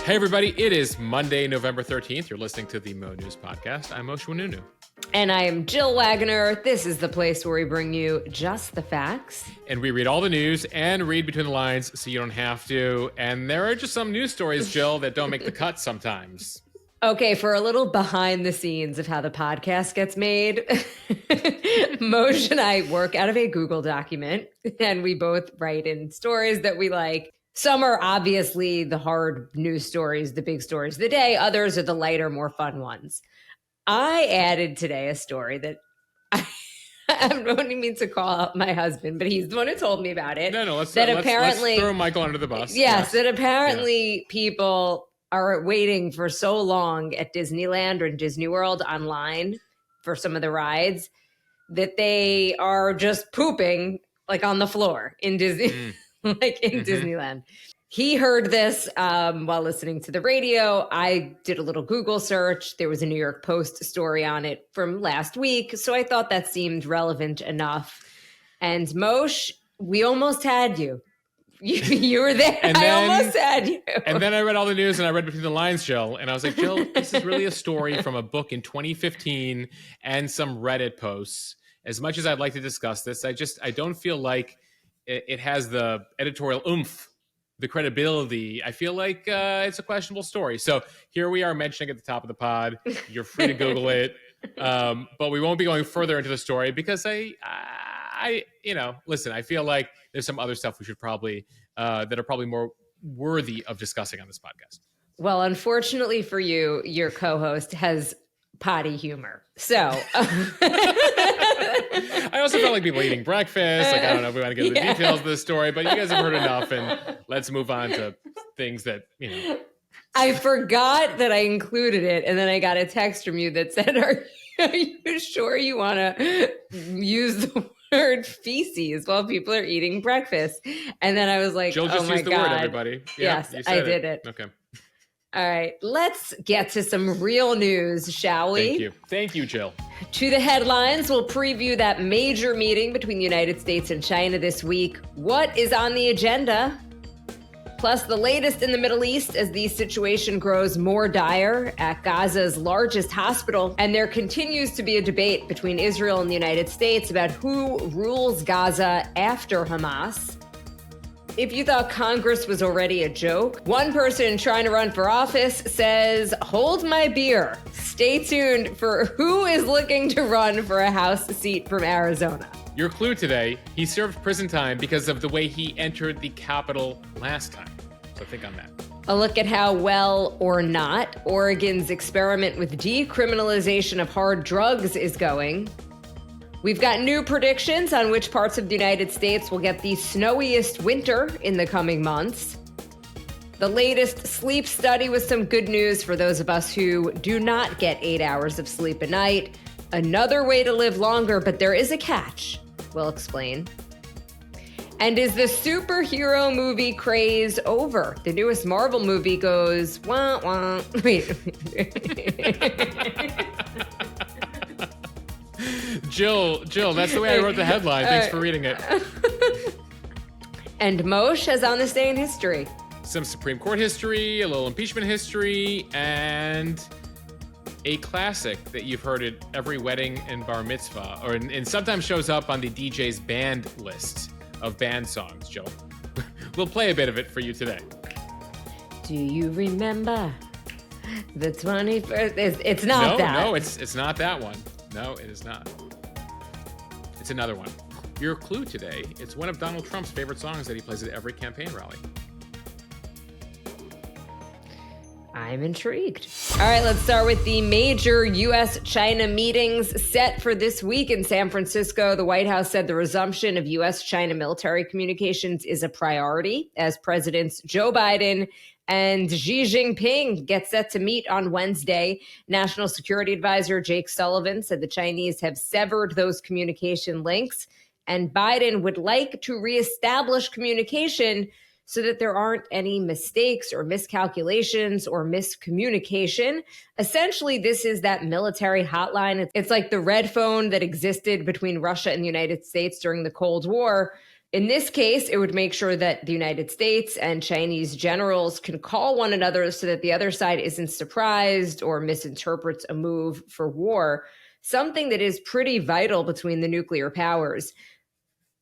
Hey, everybody. It is Monday, November 13th. You're listening to the Mo News Podcast. I'm Moshe Winunu. And I am Jill Wagner. This is the place where we bring you just the facts. And we read all the news and read between the lines so you don't have to. And there are just some news stories, Jill, that don't make the cut sometimes. Okay, for a little behind the scenes of how the podcast gets made, Moshe and I work out of a Google document, and we both write in stories that we like. Some are obviously the hard news stories, the big stories of the day. Others are the lighter, more fun ones. I added today a story that I don't mean to call out my husband, but he's the one who told me about it. Let's throw Michael under the bus. Yes, that apparently people are waiting for so long at Disneyland or Disney World online for some of the rides that they are just pooping like on the floor in Disney, Disneyland. He heard this while listening to the radio. I did a little Google search. There was a New York Post story on it from last week. So I thought that seemed relevant enough. And Moshe, we almost had you. You were there. I almost had you. And then I read all the news and I read between the lines, Jill. And I was like, Jill, this is really a story from a book in 2015 and some Reddit posts. As much as I'd like to discuss this, I don't feel like it has the editorial oomph, the credibility. I feel like it's a questionable story. So here we are mentioning at the top of the pod. You're free to Google it. But we won't be going further into the story because listen, I feel like there's some other stuff we should probably, that are probably more worthy of discussing on this podcast. Well, unfortunately for you, your co-host has potty humor. So I also felt like people eating breakfast. Like, I don't know if we want to get into the details of this story, but you guys have heard enough, and let's move on to things that, I forgot that I included it, and then I got a text from you that said, are you sure you want to use the word feces while people are eating breakfast? And then I was like, Jill just used the word, everybody. Yeah, yes, I did it. Okay. All right, let's get to some real news, shall we? Thank you, Jill. To the headlines, we'll preview that major meeting between the United States and China this week. What is on the agenda? Plus, the latest in the Middle East as the situation grows more dire at Gaza's largest hospital. And there continues to be a debate between Israel and the United States about who rules Gaza after Hamas. If you thought Congress was already a joke, one person trying to run for office says, hold my beer. Stay tuned for who is looking to run for a House seat from Arizona. Your clue today, he served prison time because of the way he entered the Capitol last time. So think on that. A look at how well or not Oregon's experiment with decriminalization of hard drugs is going. We've got new predictions on which parts of the United States will get the snowiest winter in the coming months. The latest sleep study with some good news for those of us who do not get 8 hours of sleep a night. Another way to live longer, but there is a catch. We'll explain. And is the superhero movie craze over? The newest Marvel movie goes, wah, wah. Wait. Jill, that's the way I wrote the headline. Thanks for reading it. And Moshe has on this day in history. Some Supreme Court history, a little impeachment history, and a classic that you've heard at every wedding and bar mitzvah, and sometimes shows up on the DJ's band list of band songs, Jill. We'll play a bit of it for you today. Do you remember the 21st? It's not that. No, it's not that one. No, it is not. It's another one. Your clue today, it's one of Donald Trump's favorite songs that he plays at every campaign rally. I'm intrigued. All right, let's start with the major U.S.-China meetings set for this week in San Francisco. The White House said the resumption of U.S.-China military communications is a priority as Presidents Joe Biden and Xi Jinping get set to meet on Wednesday. National Security Advisor Jake Sullivan said the Chinese have severed those communication links, and Biden would like to reestablish communication so that there aren't any mistakes or miscalculations or miscommunication. Essentially, this is that military hotline. It's like the red phone that existed between Russia and the United States during the Cold War. In this case, it would make sure that the United States and Chinese generals can call one another so that the other side isn't surprised or misinterprets a move for war, something that is pretty vital between the nuclear powers.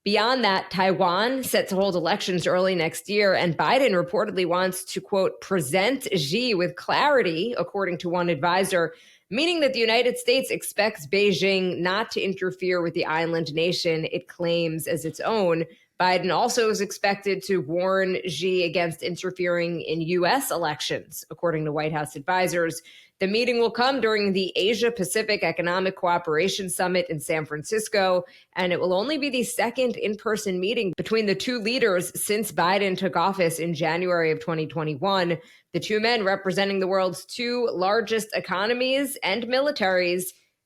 Beyond that, Taiwan set to hold elections early next year, and Biden reportedly wants to, quote, present Xi with clarity, according to one advisor, meaning that the United States expects Beijing not to interfere with the island nation it claims as its own. Biden also is expected to warn Xi against interfering in U.S. elections, according to White House advisors. The meeting will come during the Asia-Pacific Economic Cooperation Summit in San Francisco, and it will only be the second in-person meeting between the two leaders since Biden took office in January of 2021. The two men representing the world's two largest economies and militaries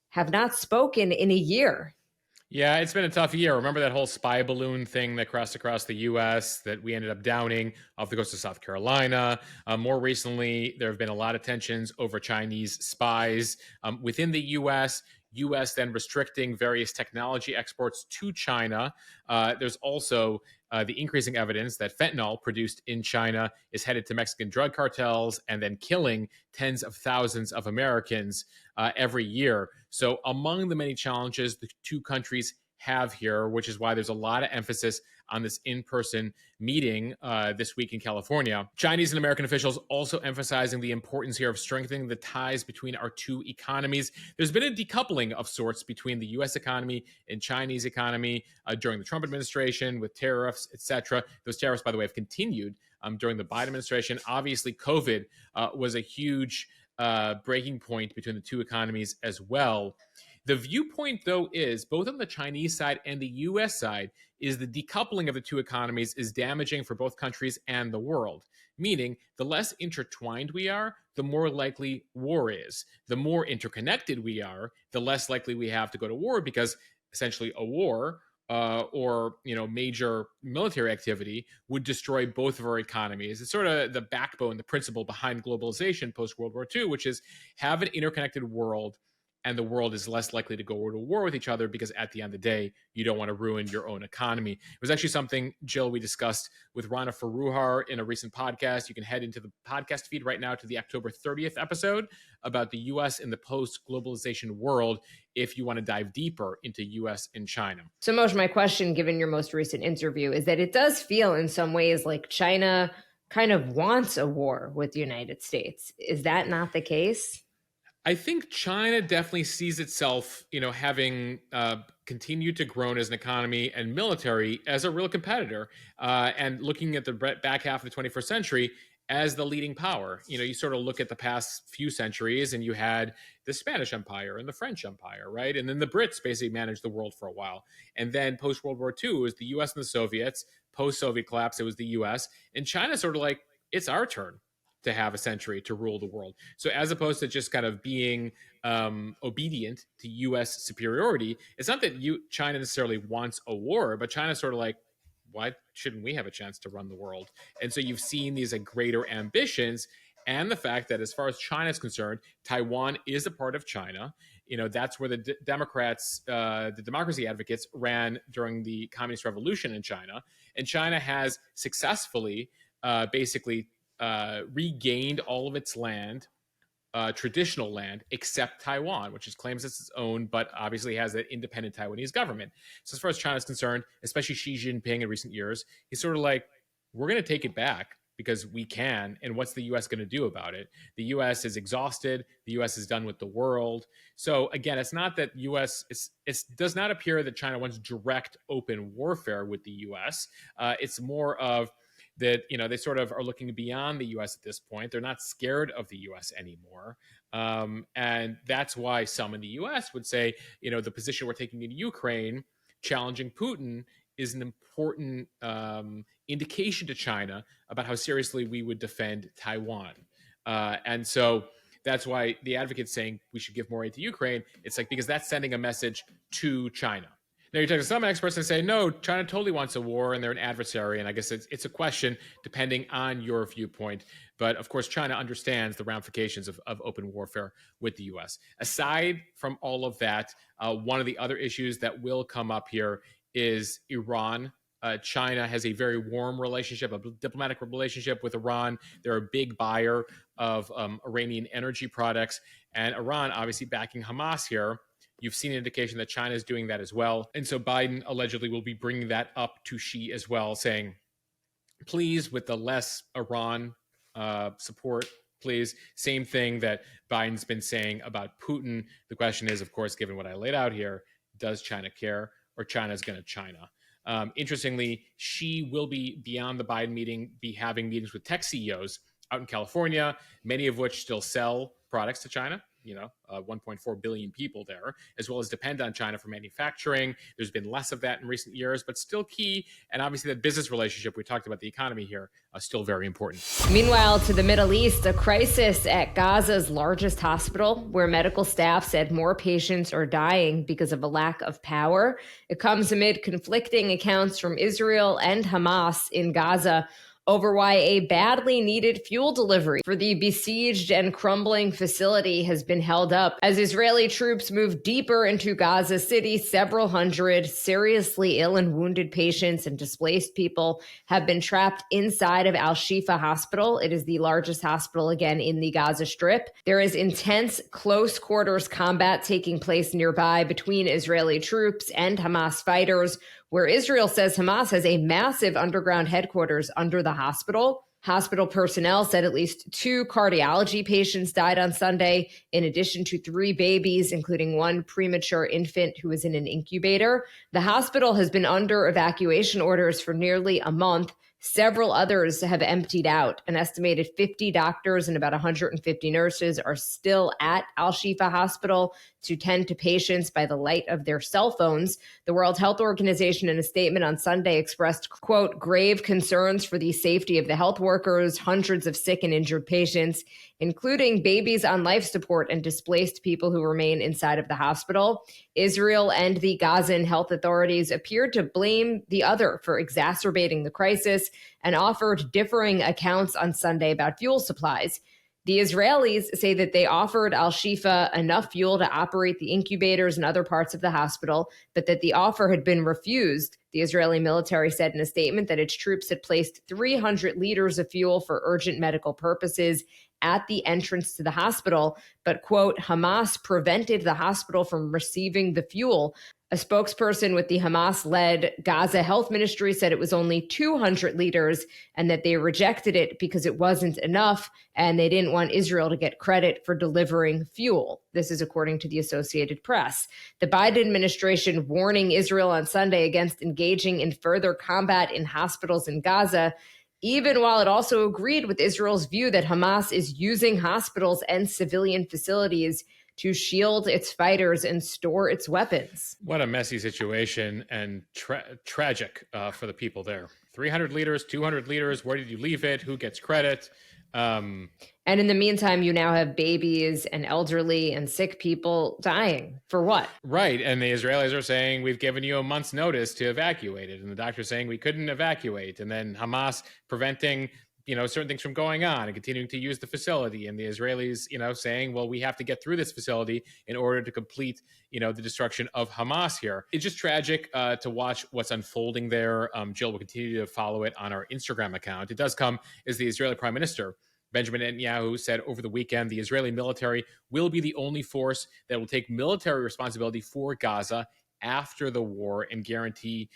have not spoken in a year. Yeah, it's been a tough year. Remember that whole spy balloon thing that crossed across the U.S. that we ended up downing off the coast of South Carolina? More recently, there have been a lot of tensions over Chinese spies within the U.S., U.S. then restricting various technology exports to China. There's also the increasing evidence that fentanyl produced in China is headed to Mexican drug cartels and then killing tens of thousands of Americans every year. So among the many challenges the two countries have here, which is why there's a lot of emphasis on this in-person meeting this week in California. Chinese and American officials also emphasizing the importance here of strengthening the ties between our two economies. There's been a decoupling of sorts between the U.S. economy and Chinese economy during the Trump administration with tariffs, etc. Those tariffs, by the way, have continued during the Biden administration. Obviously, COVID was a huge breaking point between the two economies as well. The viewpoint, though, is both on the Chinese side and the U.S. side is the decoupling of the two economies is damaging for both countries and the world, meaning the less intertwined we are, the more likely war is. The more interconnected we are, the less likely we have to go to war because essentially a war or major military activity would destroy both of our economies. It's sort of the backbone, the principle behind globalization post World War II, which is have an interconnected world, and the world is less likely to go to war with each other because at the end of the day, you don't want to ruin your own economy. It was actually something, Jill, we discussed with Rana Faruhar in a recent podcast. You can head into the podcast feed right now to the October 30th episode about the U.S. in the post-globalization world if you want to dive deeper into U.S. and China. So, Moshe, my question, given your most recent interview, is that it does feel in some ways like China kind of wants a war with the United States. Is that not the case? I think China definitely sees itself, having continued to grow as an economy and military as a real competitor, and looking at the back half of the 21st century as the leading power. You sort of look at the past few centuries, and you had the Spanish Empire and the French Empire, right? And then the Brits basically managed the world for a while. And then post World War II, it was the U.S. and the Soviets. Post Soviet collapse, it was the U.S. And China sort of like, it's our turn to have a century to rule the world. So as opposed to just kind of being obedient to U.S. superiority, it's not that China necessarily wants a war, but China's sort of like, why shouldn't we have a chance to run the world? And so you've seen these greater ambitions, and the fact that as far as China is concerned, Taiwan is a part of China. That's where the Democrats, the democracy advocates, ran during the Communist Revolution in China. And China has successfully basically regained all of its land, traditional land, except Taiwan, which claims it's its own, but obviously has an independent Taiwanese government. So as far as China is concerned, especially Xi Jinping in recent years, he's sort of like, we're going to take it back because we can, and what's the U.S. going to do about it? The U.S. is exhausted. The U.S. is done with the world. So again, it's not that U.S. It does not appear that China wants direct open warfare with the U.S. It's more of that, they sort of are looking beyond the U.S. at this point. They're not scared of the U.S. anymore. And that's why some in the U.S. would say, the position we're taking in Ukraine, challenging Putin, is an important indication to China about how seriously we would defend Taiwan. And so that's why the advocates saying we should give more aid to Ukraine. It's because that's sending a message to China. Now, you're talking to some experts and say, no, China totally wants a war and they're an adversary. And I guess it's a question depending on your viewpoint. But of course, China understands the ramifications of open warfare with the U.S. Aside from all of that, one of the other issues that will come up here is Iran China has a very warm relationship, a diplomatic relationship with Iran. They're a big buyer of Iranian energy products, and Iran obviously backing Hamas here. You've seen an indication that China is doing that as well. And so Biden allegedly will be bringing that up to Xi as well, saying, please, with the less Iran support, please. Same thing that Biden's been saying about Putin. The question is, of course, given what I laid out here, does China care, or China's going to China? Interestingly, Xi will be, beyond the Biden meeting, be having meetings with tech CEOs out in California, many of which still sell products to China. 1.4 billion people there, as well as depend on China for manufacturing. There's been less of that in recent years, but still key. And obviously that business relationship, we talked about the economy here, still very important. Meanwhile, to the Middle East, a crisis at Gaza's largest hospital, where medical staff said more patients are dying because of a lack of power. It comes amid conflicting accounts from Israel and Hamas in Gaza over why a badly needed fuel delivery for the besieged and crumbling facility has been held up. As Israeli troops move deeper into Gaza City, several hundred seriously ill and wounded patients and displaced people have been trapped inside of Al-Shifa Hospital. It is the largest hospital, again, in the Gaza Strip. There is intense close quarters combat taking place nearby between Israeli troops and Hamas fighters, where Israel says Hamas has a massive underground headquarters under the hospital. Hospital personnel said at least 2 cardiology patients died on Sunday, in addition to 3 babies, including 1 premature infant who was in an incubator. The hospital has been under evacuation orders for nearly a month. Several others have emptied out. An estimated 50 doctors and about 150 nurses are still at Al-Shifa Hospital to tend to patients by the light of their cell phones. The World Health Organization, in a statement on Sunday, expressed, quote, grave concerns for the safety of the health workers, hundreds of sick and injured patients, including babies on life support and displaced people who remain inside of the hospital. Israel and the Gazan health authorities appeared to blame the other for exacerbating the crisis and offered differing accounts on Sunday about fuel supplies. The Israelis say that they offered Al-Shifa enough fuel to operate the incubators and other parts of the hospital, but that the offer had been refused. The Israeli military said in a statement that its troops had placed 300 liters of fuel for urgent medical purposes at the entrance to the hospital, but, quote, Hamas prevented the hospital from receiving the fuel. A spokesperson with the Hamas-led Gaza Health Ministry said it was only 200 liters and that they rejected it because it wasn't enough and they didn't want Israel to get credit for delivering fuel. This is according to the Associated Press. The Biden administration warning Israel on Sunday against engaging in further combat in hospitals in Gaza, even while it also agreed with Israel's view that Hamas is using hospitals and civilian facilities to shield its fighters and store its weapons. What a messy situation and tragic for the people there. 300 liters, 200 liters, where did you leave it? Who gets credit? And in the meantime, you now have babies and elderly and sick people dying. For what? Right. And the Israelis are saying, we've given you a month's notice to evacuate it. And the doctor's saying we couldn't evacuate. And then Hamas preventing certain things from going on and continuing to use the facility. And the Israelis, saying, well, we have to get through this facility in order to complete, the destruction of Hamas here. It's just tragic to watch what's unfolding there. Jill will continue to follow it on our Instagram account. It does come as the Israeli Prime Minister, Benjamin Netanyahu, said over the weekend, the Israeli military will be the only force that will take military responsibility for Gaza after the war and guarantee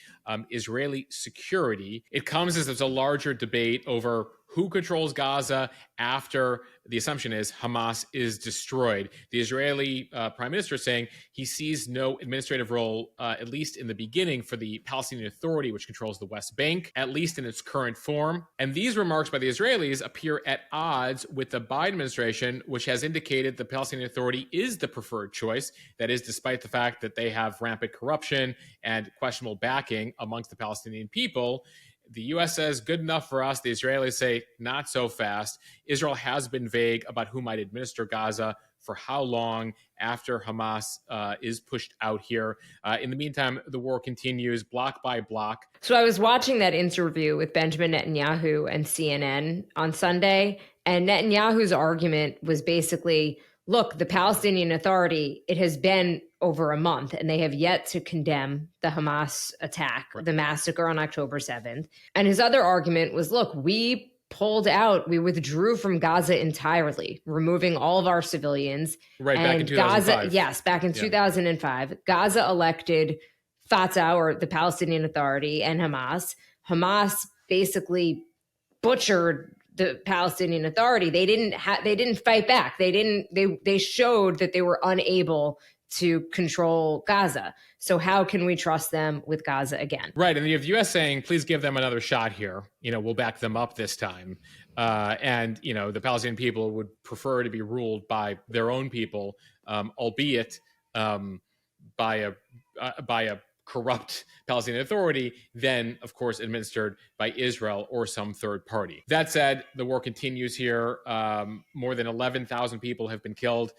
Israeli security. It comes as there's a larger debate over who controls Gaza after the assumption is Hamas is destroyed. The Israeli prime minister is saying he sees no administrative role, at least in the beginning, for the Palestinian Authority, which controls the West Bank, at least in its current form. And these remarks by the Israelis appear at odds with the Biden administration, which has indicated the Palestinian Authority is the preferred choice. That is, despite the fact that they have rampant corruption and questionable backing amongst the Palestinian people. The U.S. says, good enough for us. The Israelis say, not so fast. Israel has been vague about who might administer Gaza for how long after Hamas is pushed out here. In the meantime, the war continues block by block. So I was watching that interview with Benjamin Netanyahu and CNN on Sunday, and Netanyahu's argument was basically, look, the Palestinian Authority, it has been over a month, and they have yet to condemn the Hamas attack, the massacre on October 7th. And his other argument was, look, we withdrew from Gaza entirely, removing all of our civilians. Right, back in 2005. Gaza, yes, back in 2005, Gaza elected Fatah, or the Palestinian Authority, and Hamas. Hamas basically butchered the Palestinian Authority. They didn't fight back. They showed that they were unable to control Gaza. So how can we trust them with Gaza again? Right. And you have the U.S. saying, please give them another shot here. We'll back them up this time. And the Palestinian people would prefer to be ruled by their own people, albeit by a corrupt Palestinian Authority, then, of course, administered by Israel or some third party. That said, the war continues here. More than 11,000 people have been killed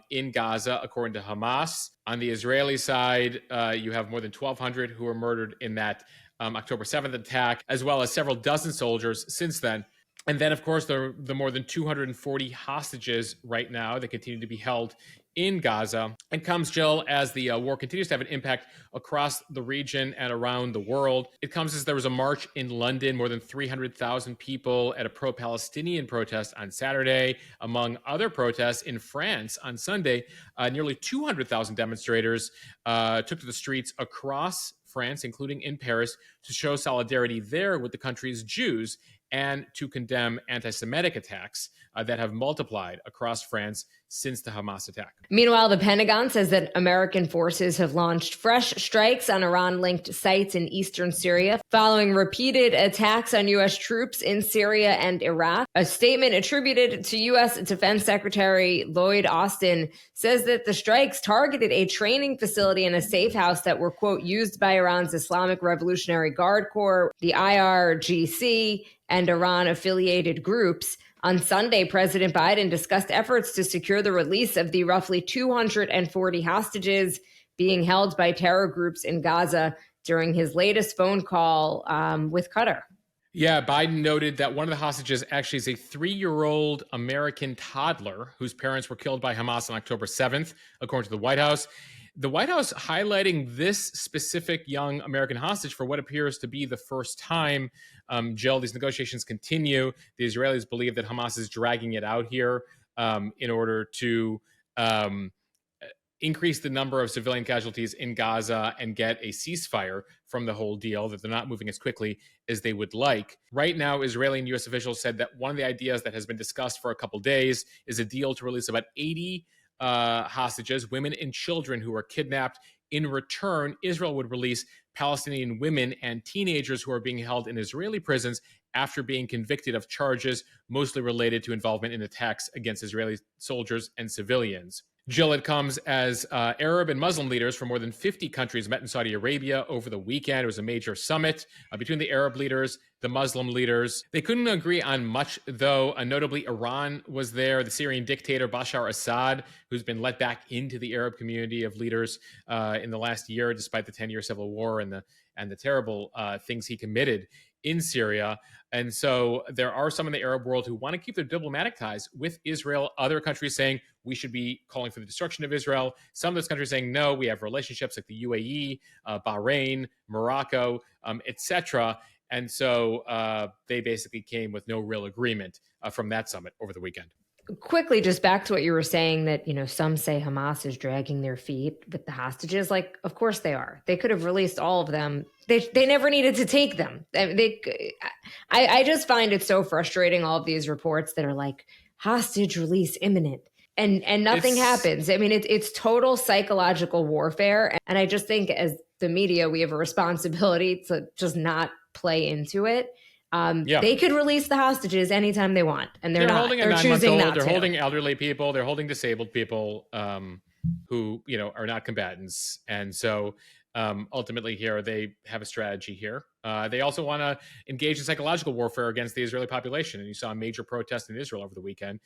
in Gaza, according to Hamas. On the Israeli side, you have more than 1,200 who were murdered in that October 7th attack, as well as several dozen soldiers since then. And then, of course, the more than 240 hostages right now that continue to be held in Gaza. And comes, Jill, as the war continues to have an impact across the region and around the world. It comes as there was a march in London, more than 300,000 people at a pro-Palestinian protest on Saturday. Among other protests in France on Sunday, nearly 200,000 demonstrators took to the streets across France, including in Paris, to show solidarity there with the country's Jews and to condemn anti-Semitic attacks that have multiplied across France since the Hamas attack. Meanwhile, the Pentagon says that American forces have launched fresh strikes on Iran-linked sites in eastern Syria following repeated attacks on U.S. troops in Syria and Iraq. A statement attributed to U.S. Defense Secretary Lloyd Austin says that the strikes targeted a training facility and a safe house that were, quote, used by Iran's Islamic Revolutionary Guard Corps, the IRGC, and Iran-affiliated groups. On Sunday, President Biden discussed efforts to secure the release of the roughly 240 hostages being held by terror groups in Gaza during his latest phone call with Qatar. Yeah, Biden noted that one of the hostages actually is a 3-year-old American toddler whose parents were killed by Hamas on October 7th, according to the White House. The White House highlighting this specific young American hostage for what appears to be the first time. Jill, these negotiations continue. The Israelis believe that Hamas is dragging it out here in order to increase the number of civilian casualties in Gaza and get a ceasefire from the whole deal, that they're not moving as quickly as they would like. Right now, Israeli and U.S. officials said that one of the ideas that has been discussed for a couple days is a deal to release about 80 hostages, women and children who were kidnapped. In return, Israel would release Palestinian women and teenagers who are being held in Israeli prisons after being convicted of charges mostly related to involvement in attacks against Israeli soldiers and civilians. Jill, it comes as Arab and Muslim leaders from more than 50 countries met in Saudi Arabia over the weekend. It was a major summit between the Arab leaders, the Muslim leaders. They couldn't agree on much, though. Notably, Iran was there. The Syrian dictator Bashar Assad, who's been let back into the Arab community of leaders in the last year, despite the 10-year civil war and the terrible things he committed in Syria. And so there are some in the Arab world who want to keep their diplomatic ties with Israel. Other countries saying we should be calling for the destruction of Israel. Some of those countries saying, no, we have relationships like the UAE, Bahrain, Morocco, etc. And so they basically came with no real agreement from that summit over the weekend. Quickly, just back to what you were saying, that, some say Hamas is dragging their feet with the hostages. Like, of course they are. They could have released all of them. They never needed to take them. I just find it so frustrating, all of these reports that are like, hostage release imminent. And nothing happens. I mean, it's total psychological warfare. And I just think as the media, we have a responsibility to just not play into it. They could release the hostages anytime they want, and they're not. Holding a 9-month-old. They're holding elderly people. They're holding disabled people who are not combatants, and so ultimately here they have a strategy here, They also want to engage in psychological warfare against the Israeli population. And you saw a major protest in Israel over the weekend,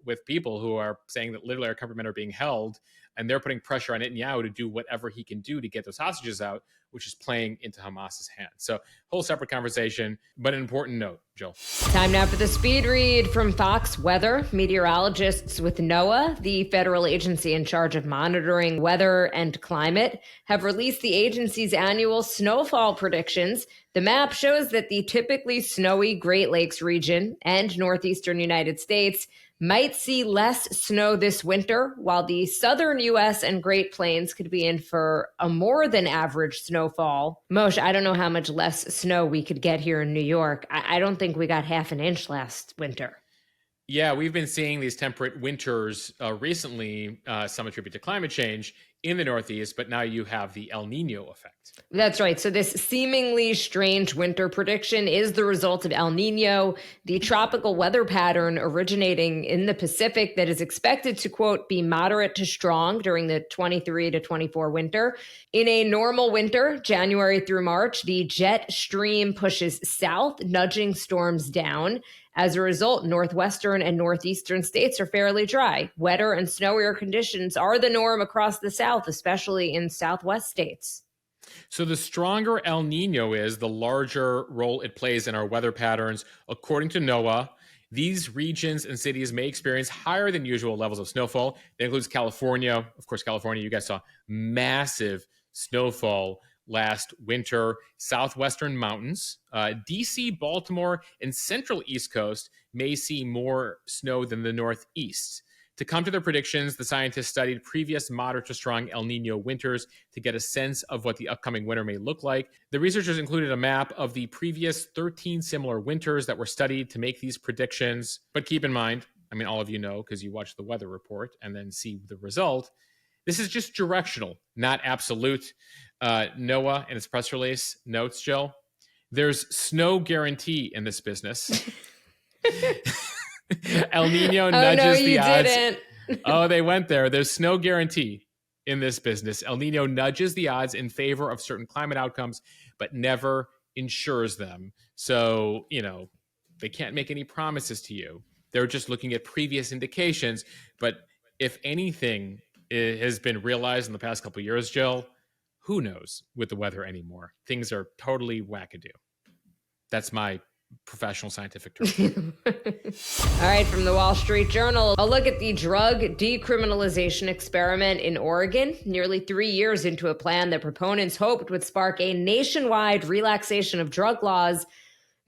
with people who are saying that literally our countrymen are being held, and they're putting pressure on Netanyahu to do whatever he can do to get those hostages out, which is playing into Hamas's hands. So, whole separate conversation, but an important note, Jill. Time now for the speed read from Fox Weather. Meteorologists with NOAA, the federal agency in charge of monitoring weather and climate, have released the agency's annual snowfall predictions. The map shows that the typically snowy Great Lakes region and northeastern United States might see less snow this winter, while the southern U.S. and Great Plains could be in for a more than average snowfall. Moshe, I don't know how much less snow we could get here in New York. I don't think we got half an inch last winter. Yeah, we've been seeing these temperate winters recently, some attribute to climate change in the Northeast, but now you have the El Nino effect. That's right. So this seemingly strange winter prediction is the result of El Nino, the tropical weather pattern originating in the Pacific that is expected to, quote, be moderate to strong during the 23 to 24 winter. In a normal winter, January through March, the jet stream pushes south, nudging storms down. As a result, northwestern and northeastern states are fairly dry. Wetter and snowier conditions are the norm across the South, especially in southwest states. So the stronger El Nino is, the larger role it plays in our weather patterns. According to NOAA, these regions and cities may experience higher than usual levels of snowfall. That includes California. Of course, California, you guys saw massive snowfall last winter. Southwestern mountains, DC, Baltimore, and central East Coast may see more snow than the Northeast. To come to their predictions, the scientists studied previous moderate to strong El Nino winters to get a sense of what the upcoming winter may look like. The researchers included a map of the previous 13 similar winters that were studied to make these predictions. But keep in mind, all of you know because you watch the weather report and then see the result, this is just directional, not absolute. NOAA, in its press release, notes, Jill, there's snow guarantee in this business. El Nino nudges the odds. Didn't. Oh, they went there. There's snow guarantee in this business. El Nino nudges the odds in favor of certain climate outcomes, but never ensures them. So, they can't make any promises to you. They're just looking at previous indications. But if anything has been realized in the past couple of years, Jill, who knows with the weather anymore? Things are totally wackadoo. That's my professional scientific term. All right, from the Wall Street Journal, a look at the drug decriminalization experiment in Oregon. Nearly 3 years into a plan that proponents hoped would spark a nationwide relaxation of drug laws,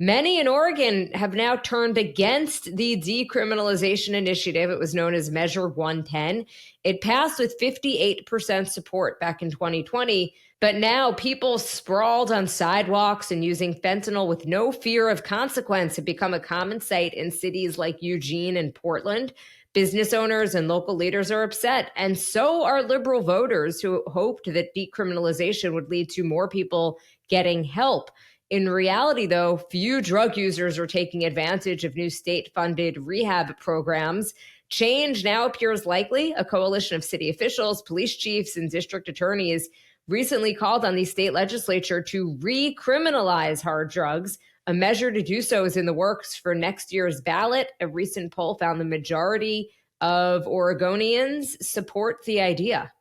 many in Oregon have now turned against the decriminalization initiative. It was known as Measure 110. It passed with 58% support back in 2020, but now people sprawled on sidewalks and using fentanyl with no fear of consequence have become a common sight in cities like Eugene and Portland. Business owners and local leaders are upset, and so are liberal voters who hoped that decriminalization would lead to more people getting help. In reality, though, few drug users are taking advantage of new state-funded rehab programs. Change now appears likely. A coalition of city officials, police chiefs, and district attorneys recently called on the state legislature to recriminalize hard drugs. A measure to do so is in the works for next year's ballot. A recent poll found the majority of Oregonians support the idea.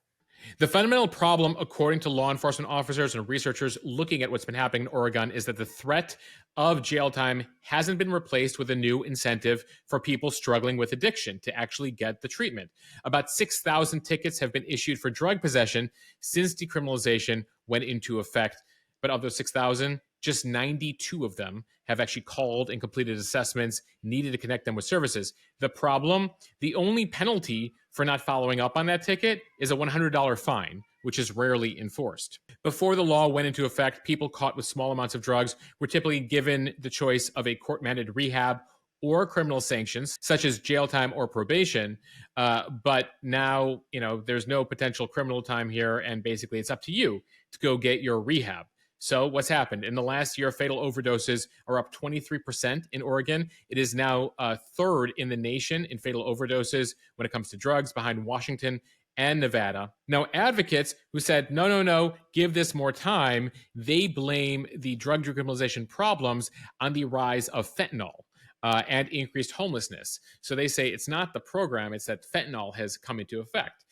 The fundamental problem, according to law enforcement officers and researchers looking at what's been happening in Oregon, is that the threat of jail time hasn't been replaced with a new incentive for people struggling with addiction to actually get the treatment. About 6,000 tickets have been issued for drug possession since decriminalization went into effect. But of those 6,000, just 92 of them have actually called and completed assessments needed to connect them with services. The problem, the only penalty for not following up on that ticket is a $100 fine, which is rarely enforced. Before the law went into effect, people caught with small amounts of drugs were typically given the choice of a court-mandated rehab or criminal sanctions, such as jail time or probation. But now, there's no potential criminal time here, and basically it's up to you to go get your rehab. So what's happened? In the last year, fatal overdoses are up 23% in Oregon. It is now third in the nation in fatal overdoses when it comes to drugs, behind Washington and Nevada. Now, advocates who said, no, give this more time, they blame the drug decriminalization problems on the rise of fentanyl and increased homelessness. So they say it's not the program, it's that fentanyl has come into effect.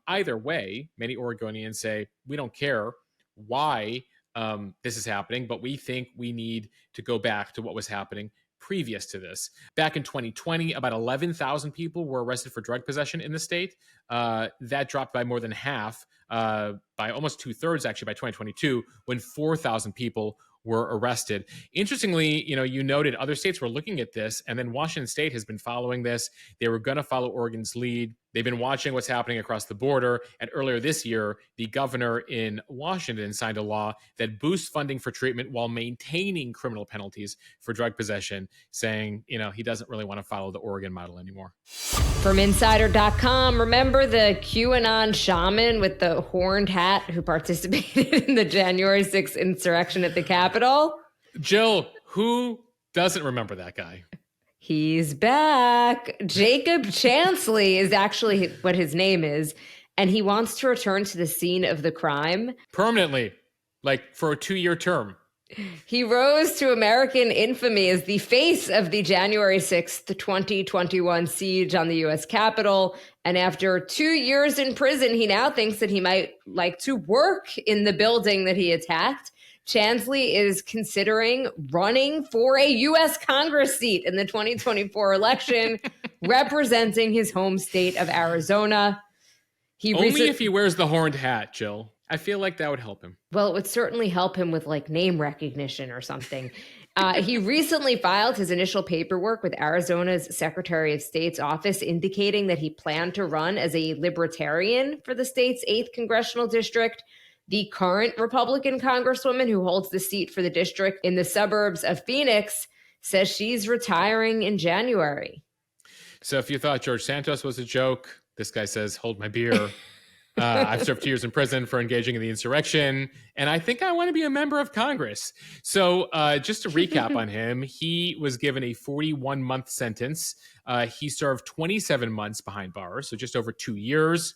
Either way, many Oregonians say, we don't care why this is happening, but we think we need to go back to what was happening previous to this. Back in 2020, about 11,000 people were arrested for drug possession in the state. That dropped by more than half, by almost 2/3 actually by 2022, when 4,000 people were arrested. Interestingly, you noted other states were looking at this, and then Washington State has been following this. They were going to follow Oregon's lead. They've been watching what's happening across the border. And earlier this year, the governor in Washington signed a law that boosts funding for treatment while maintaining criminal penalties for drug possession, saying, he doesn't really want to follow the Oregon model anymore. From Insider.com, remember the QAnon Shaman with the horned hat who participated in the January 6th insurrection at the Capitol? Jill, who doesn't remember that guy? He's back. Jacob Chansley is actually what his name is, and he wants to return to the scene of the crime. Permanently, like for a 2-year term. He rose to American infamy as the face of the January 6th, 2021 siege on the U.S. Capitol. And after 2 years in prison, he now thinks that he might like to work in the building that he attacked. Chansley is considering running for a U.S. Congress seat in the 2024 election, representing his home state of Arizona. Only if he wears the horned hat, Jill. I feel like that would help him. Well, it would certainly help him with like name recognition or something. He recently filed his initial paperwork with Arizona's Secretary of State's office, indicating that he planned to run as a libertarian for the state's 8th congressional district. The current Republican congresswoman who holds the seat for the district in the suburbs of Phoenix says she's retiring in January. So if you thought George Santos was a joke, this guy says, hold my beer. I've served 2 years in prison for engaging in the insurrection, and I think I want to be a member of Congress. So just to recap on him, he was given a 41-month sentence. He served 27 months behind bars, so just over 2 years.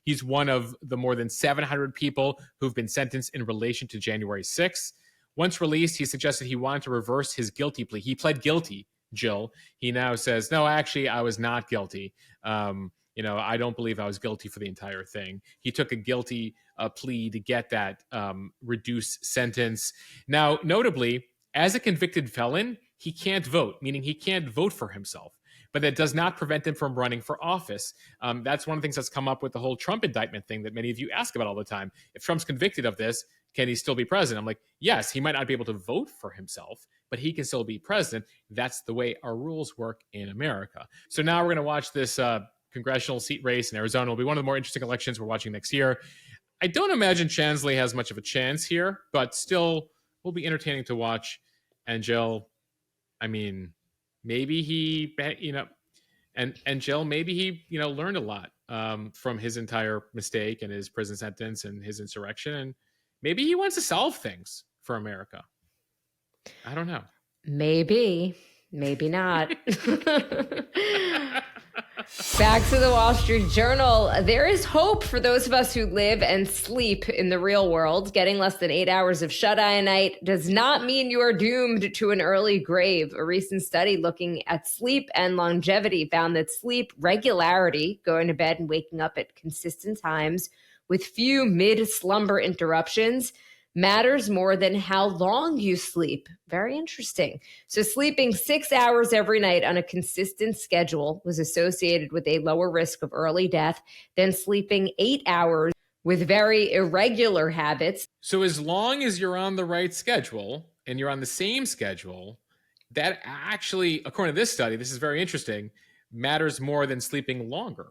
He's one of the more than 700 people who've been sentenced in relation to January 6th. Once released, he suggested he wanted to reverse his guilty plea. He pled guilty, Jill. He now says, no, actually, I was not guilty. I don't believe I was guilty for the entire thing. He took a guilty plea to get that reduced sentence. Now, notably, as a convicted felon, he can't vote, meaning he can't vote for himself. But that does not prevent him from running for office. That's one of the things that's come up with the whole Trump indictment thing that many of you ask about all the time. If Trump's convicted of this, can he still be president? I'm like, yes, he might not be able to vote for himself, but he can still be president. That's the way our rules work in America. So now we're going to watch this congressional seat race in Arizona. Will be one of the more interesting elections we're watching next year. I don't imagine Chansley has much of a chance here, but still will be entertaining to watch. And Jill, I mean, maybe he, and Jill, maybe he, learned a lot from his entire mistake and his prison sentence and his insurrection. And maybe he wants to solve things for America. I don't know. Maybe not. Back to the Wall Street Journal. There is hope for those of us who live and sleep in the real world. Getting less than 8 hours of shut-eye a night does not mean you are doomed to an early grave. A recent study looking at sleep and longevity found that sleep regularity, going to bed and waking up at consistent times with few mid-slumber interruptions, matters more than how long you sleep. Very interesting. So sleeping 6 hours every night on a consistent schedule was associated with a lower risk of early death than sleeping 8 hours with very irregular habits. So as long as you're on the right schedule and you're on the same schedule, that actually, according to this study, this is very interesting, matters more than sleeping longer.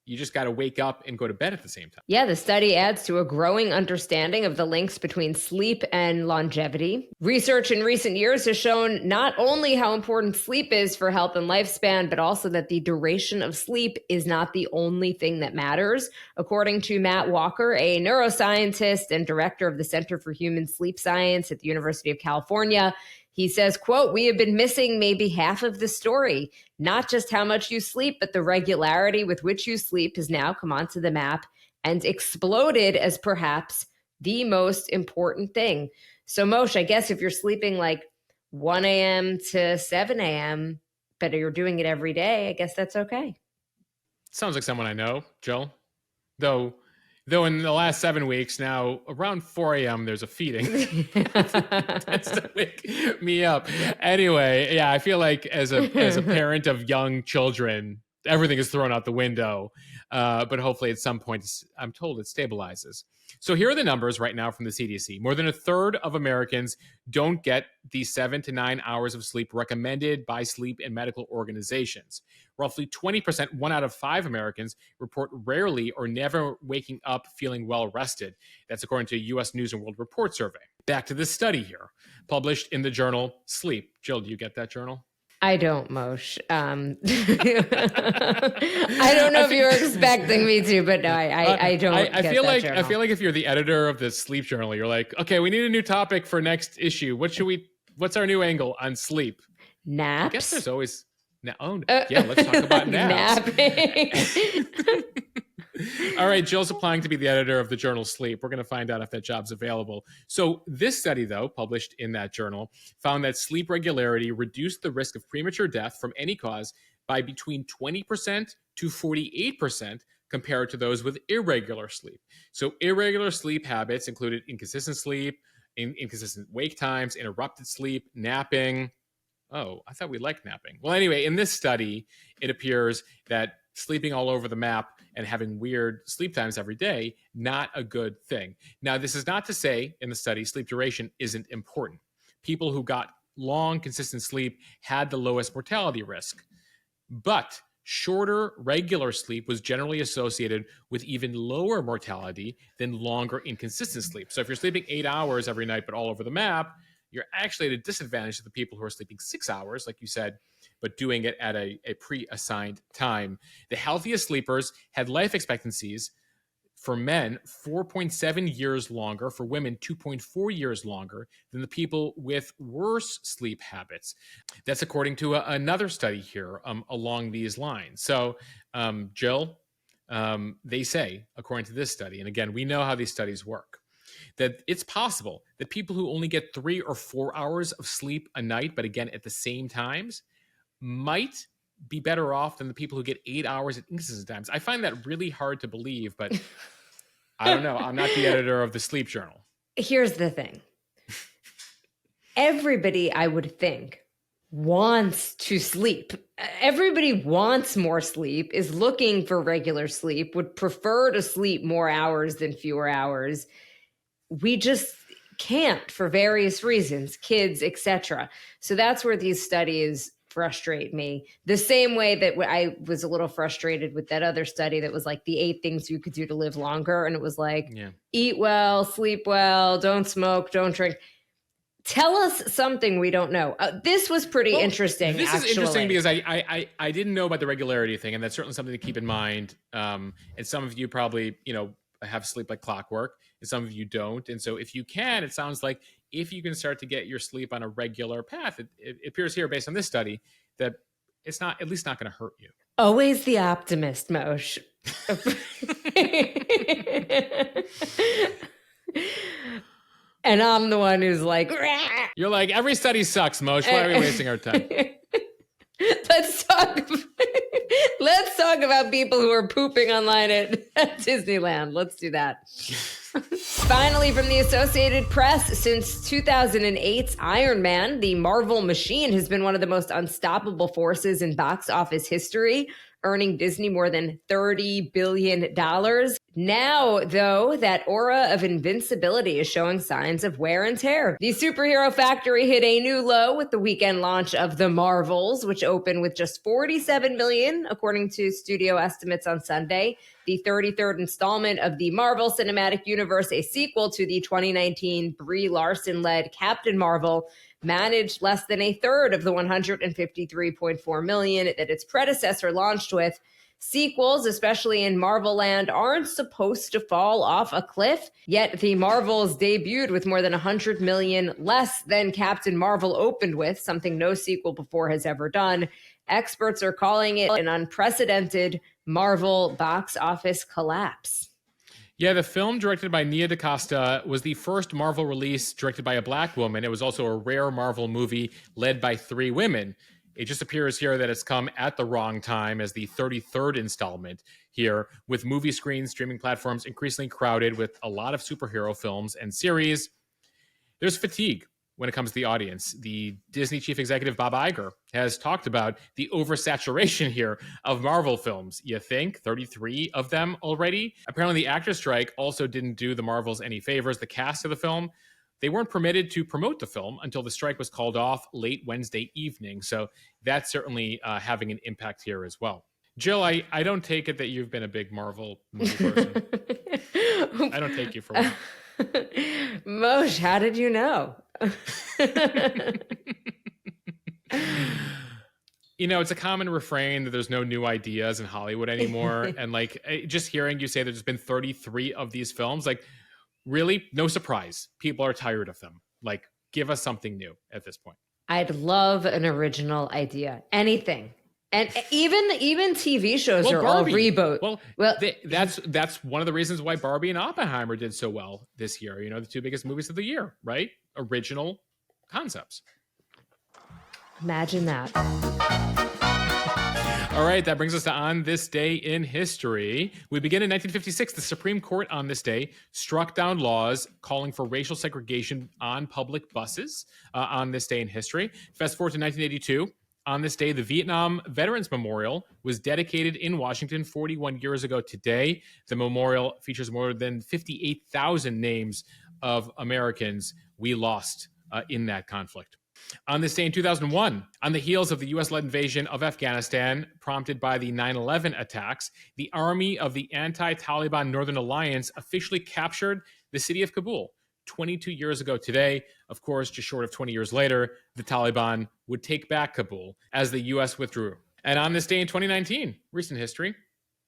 You just got to wake up and go to bed at the same time. Yeah, the study adds to a growing understanding of the links between sleep and longevity. Research in recent years has shown not only how important sleep is for health and lifespan, but also that the duration of sleep is not the only thing that matters. According to Matt Walker, a neuroscientist and director of the Center for Human Sleep Science at the University of California, He says, quote, "We have been missing maybe half of the story. Not just how much you sleep, but the regularity with which you sleep has now come onto the map and exploded as perhaps the most important thing." So Moshe, I guess if you're sleeping like 1 a.m. to 7 a.m., but you're doing it every day, I guess that's okay. Sounds like someone I know, Jill. Though in the last 7 weeks now, around 4 a.m. there's a feeding. That's to wake me up. Anyway, yeah, I feel like as a parent of young children, everything is thrown out the window. But hopefully at some point, I'm told it stabilizes. So here are the numbers right now from the CDC. More than a third of Americans don't get the 7 to 9 hours of sleep recommended by sleep and medical organizations. Roughly 20%, 1 out of 5 Americans, report rarely or never waking up feeling well rested. That's according to a U.S. News and World Report survey. Back to this study here, published in the journal Sleep. Jill, do you get that journal? I don't, Moshe. I don't know if you were expecting me to, but no, I don't. I feel like if you're the editor of the Sleep Journal, you're like, okay, we need a new topic for next issue. What's our new angle on sleep? Naps. I guess there's always. Let's talk about naps. Napping. All right, Jill's applying to be the editor of the journal Sleep. We're going to find out if that job's available. So this study, though, published in that journal, found that sleep regularity reduced the risk of premature death from any cause by between 20% to 48% compared to those with irregular sleep. So irregular sleep habits included inconsistent sleep, inconsistent wake times, interrupted sleep, napping. Oh, I thought we liked napping. Well, anyway, in this study, it appears that sleeping all over the map and having weird sleep times every day, not a good thing. Now, this is not to say in the study sleep duration isn't important. People who got long, consistent sleep had the lowest mortality risk. But shorter, regular sleep was generally associated with even lower mortality than longer, inconsistent sleep. So if you're sleeping 8 hours every night, but all over the map, you're actually at a disadvantage to the people who are sleeping 6 hours, like you said, but doing it at a pre-assigned time. The healthiest sleepers had life expectancies for men 4.7 years longer, for women 2.4 years longer than the people with worse sleep habits. That's according to another study here along these lines. So, Jill, they say, according to this study, and again, we know how these studies work, that it's possible that people who only get 3 or 4 hours of sleep a night, but again, at the same times, might be better off than the people who get 8 hours at inconsistent times. I find that really hard to believe, but I don't know. I'm not the editor of the Sleep Journal. Here's the thing. Everybody, I would think, wants to sleep. Everybody wants more sleep, is looking for regular sleep, would prefer to sleep more hours than fewer hours. We just can't for various reasons, kids, etc. So that's where these studies frustrate me. The same way that I was a little frustrated with that other study that was like the 8 things you could do to live longer. And it was like, eat well, sleep well, don't smoke, don't drink. Tell us something we don't know. This was pretty interesting. This is interesting because I didn't know about the regularity thing, and that's certainly something to keep in mind. And some of you probably, have sleep like clockwork, and some of you don't. And so if you can, it sounds like if you can start to get your sleep on a regular path, it appears here based on this study that it's at least not going to hurt you. Always the optimist, Moshe. And I'm the one who's like, rah! You're like, every study sucks, Moshe. Why are we wasting our time? Let's talk about people who are pooping online at Disneyland. Let's do that. Finally, from the Associated Press, since 2008's Iron Man, the Marvel machine has been one of the most unstoppable forces in box office history, earning Disney more than $30 billion. Now, though, that aura of invincibility is showing signs of wear and tear. The superhero factory hit a new low with the weekend launch of The Marvels, which opened with just $47 million, according to studio estimates on Sunday. The 33rd installment of the Marvel Cinematic Universe, a sequel to the 2019 Brie Larson-led Captain Marvel, managed less than a third of the $153.4 million that its predecessor launched with. Sequels, especially in Marvel land, aren't supposed to fall off a cliff, yet the Marvels debuted with more than 100 million less than Captain Marvel opened with, something no sequel before has ever done. Experts are calling it an unprecedented Marvel box office collapse. Yeah, the film, directed by Nia DaCosta, was the first Marvel release directed by a black woman. It was also a rare Marvel movie led by 3 women. It just appears here that it's come at the wrong time as the 33rd installment here, with movie screens, streaming platforms increasingly crowded with a lot of superhero films and series. There's fatigue when it comes to the audience. The Disney chief executive, Bob Iger, has talked about the oversaturation here of Marvel films. You think 33 of them already? Apparently, the actor strike also didn't do the Marvels any favors. The cast of the film, they weren't permitted to promote the film until the strike was called off late Wednesday evening. So that's certainly having an impact here as well. Jill, I don't take it that you've been a big Marvel movie person. I don't take you for one. Moshe, how did you know? You know, it's a common refrain that there's no new ideas in Hollywood anymore. And like, just hearing you say there's been 33 of these films, like, really, no surprise. People are tired of them. Like, give us something new at this point. I'd love an original idea. Anything. And even TV shows are Barbie. all reboot. Well, that's one of the reasons why Barbie and Oppenheimer did so well this year. You know, the 2 biggest movies of the year, right? Original concepts. Imagine that. All right, that brings us to On This Day in History. We begin in 1956. The Supreme Court on this day struck down laws calling for racial segregation on public buses on this day in history. Fast forward to 1982. On this day, the Vietnam Veterans Memorial was dedicated in Washington 41 years ago today. The memorial features more than 58,000 names of Americans we lost in that conflict. On this day in 2001, on the heels of the U.S.-led invasion of Afghanistan, prompted by the 9/11 attacks, the army of the anti-Taliban Northern Alliance officially captured the city of Kabul. 22 years ago today, of course, just short of 20 years later, the Taliban would take back Kabul as the U.S. withdrew. And on this day in 2019, recent history,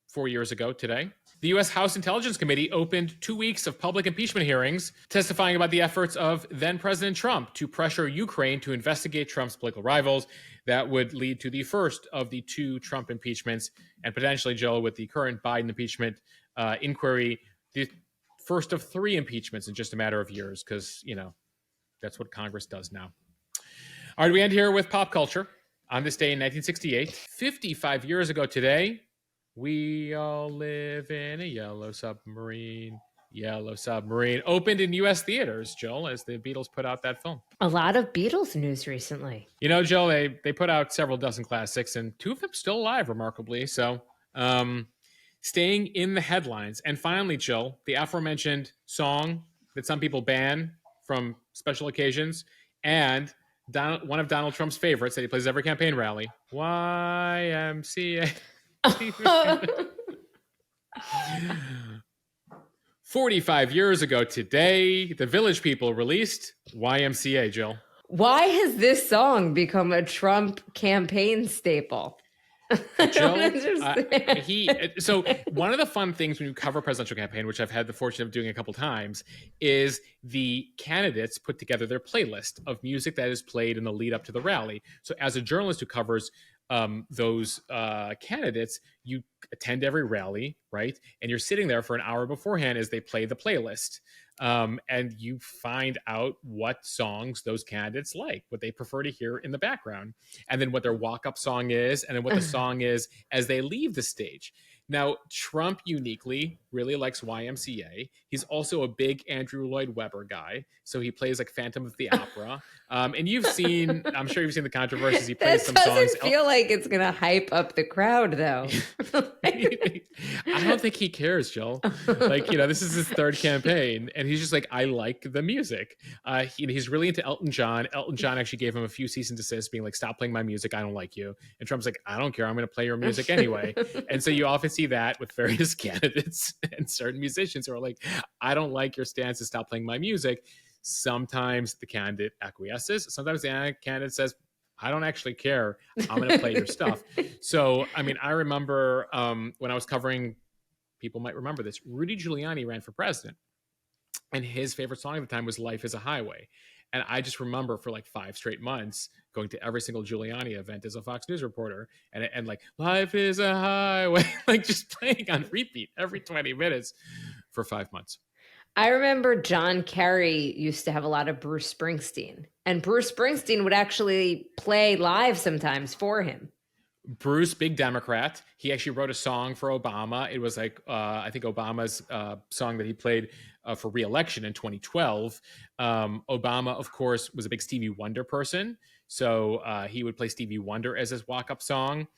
4 years ago today, the U.S. House Intelligence Committee opened 2 weeks of public impeachment hearings, testifying about the efforts of then-President Trump to pressure Ukraine to investigate Trump's political rivals. That would lead to the first of the 2 Trump impeachments, and potentially, Joe, with the current Biden impeachment inquiry, the first of 3 impeachments in just a matter of years, because, you know, that's what Congress does now. All right, we end here with pop culture. On this day in 1968, 55 years ago today, We All Live in a Yellow Submarine. Yellow Submarine opened in U.S. theaters, Jill, as the Beatles put out that film. A lot of Beatles news recently. You know, Jill, they put out several dozen classics, and 2 of them still alive, remarkably. So, staying in the headlines. And finally, Jill, the aforementioned song that some people ban from special occasions, and one of Donald Trump's favorites that he plays at every campaign rally, YMCA. 45 years ago today, the Village People released YMCA, Jill. Why has this song become a Trump campaign staple? Jill, so one of the fun things when you cover a presidential campaign, which I've had the fortune of doing a couple times, is the candidates put together their playlist of music that is played in the lead up to the rally. So as a journalist who covers those candidates, you attend every rally, right? And you're sitting there for an hour beforehand as they play the playlist. And you find out what songs those candidates like, what they prefer to hear in the background, and then what their walk-up song is, and then what the song is as they leave the stage. Now, Trump uniquely really likes YMCA. He's also a big Andrew Lloyd Webber guy, so he plays like Phantom of the Opera. And you've seen, I'm sure you've seen the controversies. He plays some songs. That doesn't feel like it's going to hype up the crowd, though. I don't think he cares, Jill. Like, you know, this is his 3rd campaign, and he's just like, I like the music. He's really into Elton John. Elton John actually gave him a few cease and desist, being like, stop playing my music. I don't like you. And Trump's like, I don't care. I'm going to play your music anyway. And so you often see that with various candidates and certain musicians who are like, I don't like your stance to stop playing my music. Sometimes the candidate acquiesces. Sometimes the candidate says, I don't actually care. I'm going to play your stuff. So, I mean, I remember when I was covering, people might remember this, Rudy Giuliani ran for president. And his favorite song at the time was Life is a Highway. And I just remember for like 5 straight months going to every single Giuliani event as a Fox News reporter and like, Life is a Highway, like just playing on repeat every 20 minutes for 5 months. I remember John Kerry used to have a lot of Bruce Springsteen, and Bruce Springsteen would actually play live sometimes for him. Bruce, big Democrat. He actually wrote a song for Obama. It was like, I think Obama's song that he played for re-election in 2012. Obama, of course, was a big Stevie Wonder person. So he would play Stevie Wonder as his walk-up song.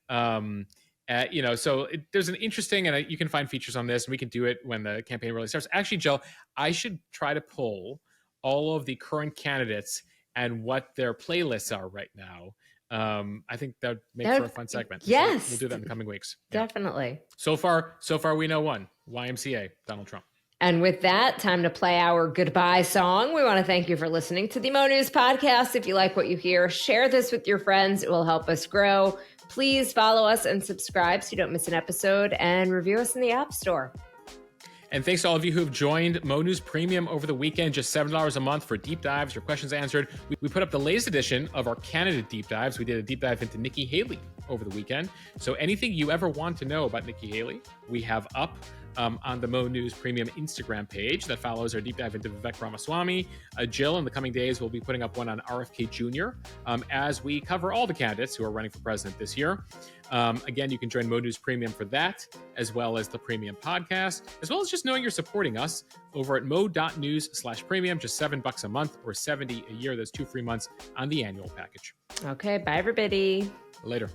So there's an interesting, and you can find features on this, and we can do it when the campaign really starts. Actually, Jill, I should try to pull all of the current candidates and what their playlists are right now. I think that would make for a fun segment. Yes. So we'll do that in the coming weeks. Definitely. Yeah. So far we know one. YMCA, Donald Trump. And with that, time to play our goodbye song. We want to thank you for listening to the Mo News podcast. If you like what you hear, share this with your friends. It will help us grow. Please follow us and subscribe so you don't miss an episode, and review us in the App Store. And thanks to all of you who have joined Mo News Premium over the weekend, just $7 a month for deep dives, your questions answered. We put up the latest edition of our candidate deep dives. We did a deep dive into Nikki Haley over the weekend. So anything you ever want to know about Nikki Haley, we have up on the Mo News Premium Instagram page that follows our deep dive into Vivek Ramaswamy. Jill, in the coming days, will be putting up one on RFK Jr. As we cover all the candidates who are running for president this year. Again, you can join Mo News Premium for that, as well as the Premium Podcast, as well as just knowing you're supporting us over at mo.news/premium, just $7 a month or $70 a year. There's 2 free months on the annual package. Okay, bye everybody. Later.